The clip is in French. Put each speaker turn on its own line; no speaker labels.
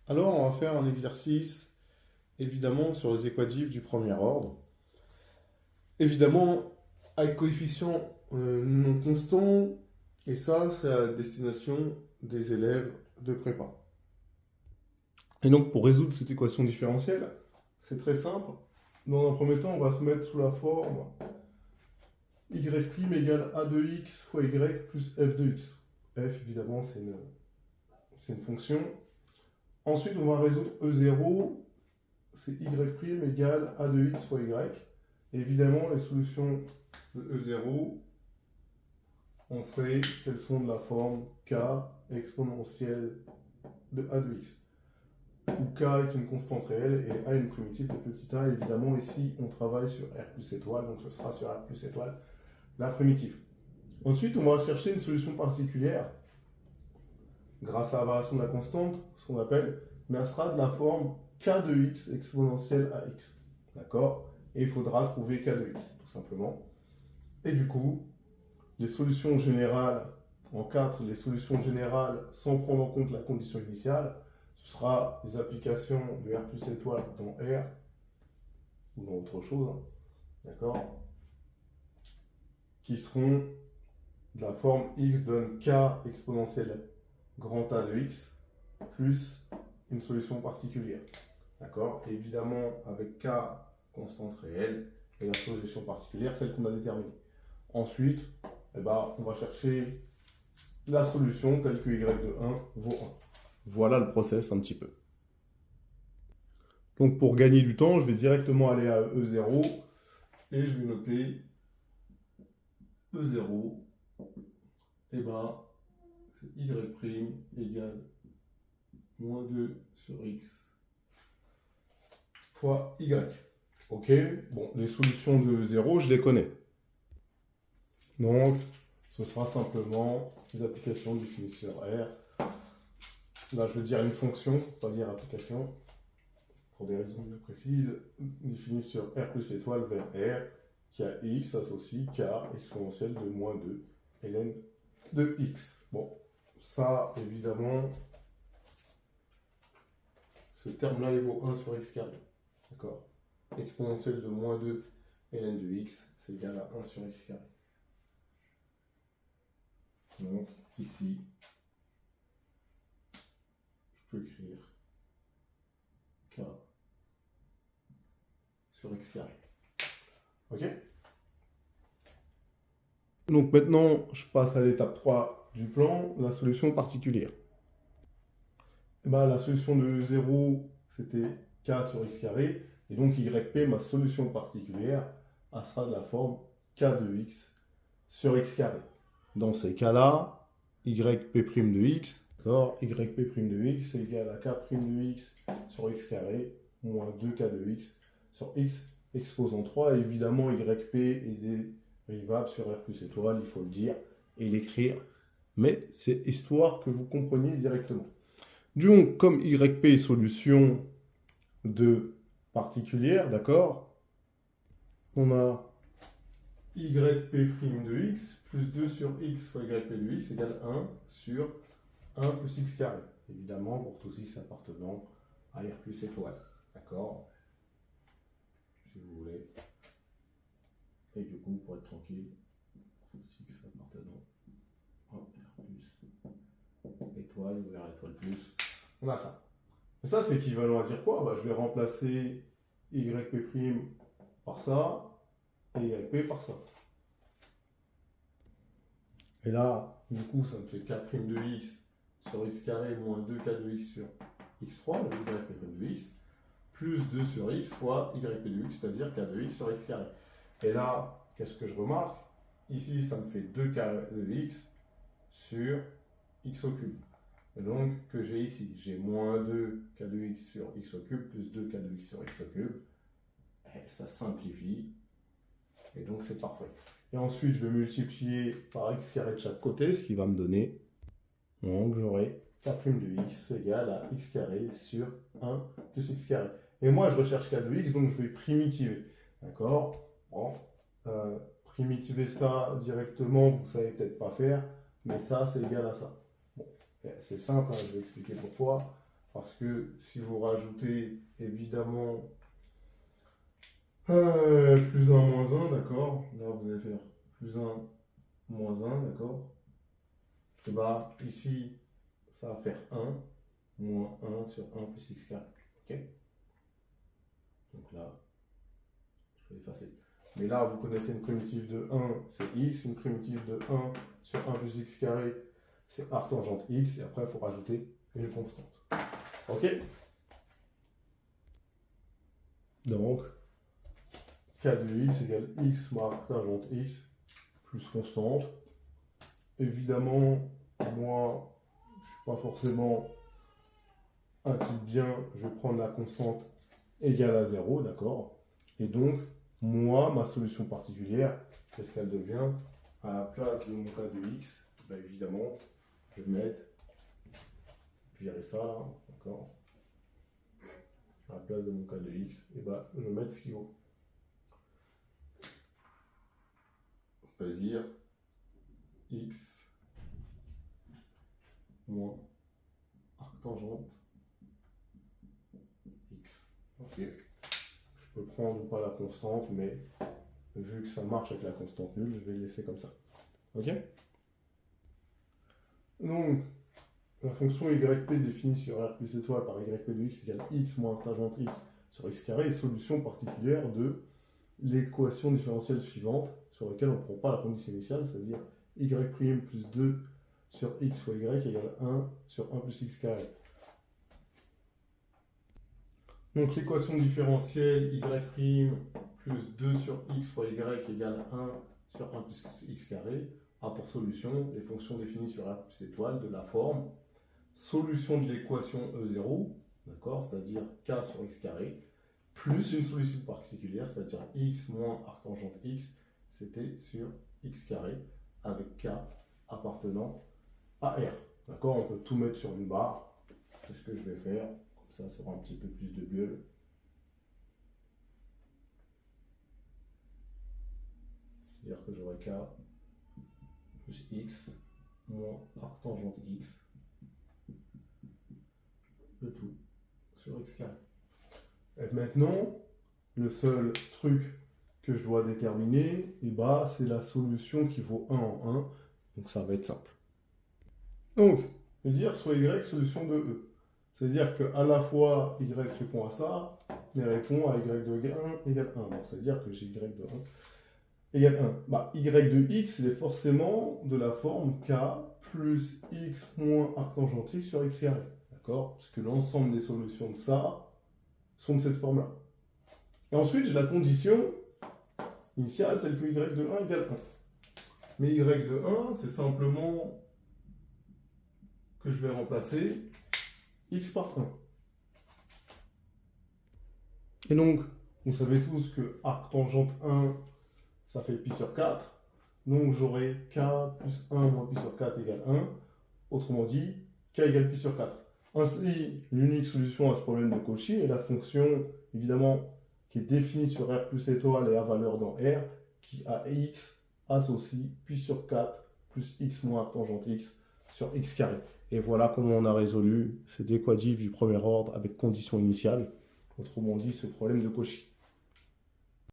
Alors, on va faire un exercice, évidemment, sur les équatifs du premier ordre. Évidemment, avec coefficient non constant, et ça, c'est à destination des élèves de prépa. Et donc, pour résoudre cette équation différentielle, c'est très simple. Dans un premier temps, on va se mettre sous la forme y' égale a de x fois y plus f de x. F, évidemment, c'est une fonction. Ensuite, on va résoudre E0, c'est y' égale a de x fois y. Et évidemment, les solutions de E0, on sait qu'elles sont de la forme k exponentielle de a de x. Où k est une constante réelle et a une primitive de petit a. Évidemment, ici, on travaille sur r plus étoile, donc ce sera sur r plus étoile la primitive. Ensuite, on va chercher une solution particulière grâce à la variation de la constante, ce qu'on appelle, mais elle sera de la forme k de x exponentielle à x. D'accord? Et il faudra trouver k de x, tout simplement. Et du coup, les solutions générales, en 4, les solutions générales sans prendre en compte la condition initiale, ce sera les applications de r plus étoile dans R, ou dans autre chose, hein, d'accord? Qui seront de la forme x donne k exponentielle grand A de x, plus une solution particulière. D'accord? Évidemment, avec k constante réelle, et la solution particulière, celle qu'on a déterminée. Ensuite, on va chercher la solution telle que y de 1 vaut 1. Voilà le process un petit peu. Donc pour gagner du temps, je vais directement aller à E0 et je vais noter E0, et c'est y' égale moins 2 sur x fois y. Ok, bon, les solutions de 0, je les connais. Donc, ce sera simplement les applications définies sur R. Là, je veux dire une fonction, pas dire application, pour des raisons bien précises, définie sur R plus étoile vers R, qui a x associe k exponentielle de moins 2 ln de x. Bon, ça, évidemment, ce terme-là, il vaut 1 sur x carré. D'accord? Exponentielle de moins 2 ln de x, c'est égal à 1 sur x carré. Donc, ici, je peux écrire k sur x carré. Ok? Donc maintenant, je passe à l'étape 3 du plan, la solution particulière. La solution de 0, c'était k sur x carré, et donc yp, ma solution particulière, elle sera de la forme k de x sur x carré. Dans ces cas-là, yp' de x, d'accord, yp' de x est égal à k' de x sur x carré moins 2k de x sur x exposant 3. Et évidemment, yp est dérivable sur r plus étoile, il faut le dire et l'écrire, mais c'est histoire que vous compreniez directement. Donc, comme yp est solution de particulière, d'accord, on a yp' de x plus 2 sur x fois yp de x égale 1 sur 1 plus x carré. Évidemment, pour tous x appartenant à r plus étoile. D'accord? Si vous voulez. Et du coup, pour être tranquille, tous x appartenant à r plus étoile ou r étoile plus. On a ça. Et ça, c'est équivalent à dire quoi? Je vais remplacer yp' par ça et yp par ça. Et là, du coup, ça me fait k' de x sur x carré moins 2k de x sur x3, le yp' de x, plus 2 sur x fois yp de x, c'est-à-dire k de x sur x carré. Et là, qu'est-ce que je remarque? Ici, ça me fait 2k de x sur x au cube. Et donc, que j'ai ici, j'ai moins 2k de x sur x au cube plus 2k de x sur x au cube. Et ça simplifie. Et donc, c'est parfait. Et ensuite, je vais multiplier par x carré de chaque côté, ce qui va me donner, donc j'aurai k' de x égale à x carré sur 1 plus x carré. Et moi, je recherche k de x, donc je vais primitiver. D'accord? Bon, primitiver ça directement, vous ne savez peut-être pas faire, mais ça, c'est égal à ça. Bon, c'est simple, hein, je vais expliquer pourquoi. Parce que si vous rajoutez évidemment plus un moins un, d'accord? Là, vous allez faire plus un moins un, d'accord? Et bah, ici, ça va faire 1 moins 1 sur 1 plus x carré. Ok? Donc là, je vais effacer. Mais là, vous connaissez une primitive de 1, c'est x. Une primitive de 1 sur 1 plus x carré, c'est arc tangente x. Et après, il faut rajouter une constante. Ok? Donc, k de x égale x moins arc tangente x plus constante. Évidemment, moi, je ne suis pas forcément un type bien. Je vais prendre la constante égale à 0, d'accord? Et donc, moi, ma solution particulière, qu'est-ce qu'elle devient? À la place de mon k de x, bah évidemment, je vais mettre, virer ça là, d'accord? À la place de mon k de x, et bah, je vais mettre ce qu'il vaut. C'est-à-dire x moins arc tangente x. Ok. Je peux prendre ou pas la constante, mais vu que ça marche avec la constante nulle, je vais le laisser comme ça. Ok? Donc, la fonction yp définie sur r plus étoile par yp de x égale x moins tangente x sur x carré est solution particulière de l'équation différentielle suivante sur laquelle on ne prend pas la condition initiale, c'est-à-dire y' plus 2 sur x fois y égale 1 sur 1 plus x carré. Donc l'équation différentielle y' plus 2 sur x fois y égale 1 sur 1 plus x carré a pour solution les fonctions définies sur r plus étoile de la forme solution de l'équation E0, d'accord, c'est-à-dire k sur x carré, plus une solution particulière, c'est-à-dire x moins arc tangente x, c'était sur x carré, avec k appartenant à r. D'accord, on peut tout mettre sur une barre, c'est ce que je vais faire, comme ça aura un petit peu plus de gueule. C'est-à-dire que j'aurai k plus x moins arc tangente x, le tout sur x carré. Et maintenant, le seul truc que je dois déterminer, bah, c'est la solution qui vaut 1 en 1. Donc ça va être simple. Donc, je vais dire soit y solution de E. C'est-à-dire qu'à la fois y répond à ça, mais répond à y de 1 égale 1. Donc c'est-à-dire que j'ai y de 1 égale 1. Bah, y de x, c'est forcément de la forme k plus x moins arc tangente x sur x carré. D'accord? Parce que l'ensemble des solutions de ça sont de cette forme-là. Et ensuite, j'ai la condition initiale telle que y de 1 égale 1. Mais y de 1, c'est simplement que je vais remplacer x par 1. Et donc, vous savez tous que arc tangente 1, ça fait pi sur 4. Donc, j'aurai k plus 1 moins pi sur 4 égale 1. Autrement dit, k égale pi sur 4. Ainsi, l'unique solution à ce problème de Cauchy est la fonction, évidemment, qui est définie sur r plus étoile et à valeur dans R, qui a x associe pi sur 4 plus x moins arc tangente x sur x carré. Et voilà comment on a résolu cette équative du premier ordre avec condition initiale. Autrement dit, ce problème de Cauchy.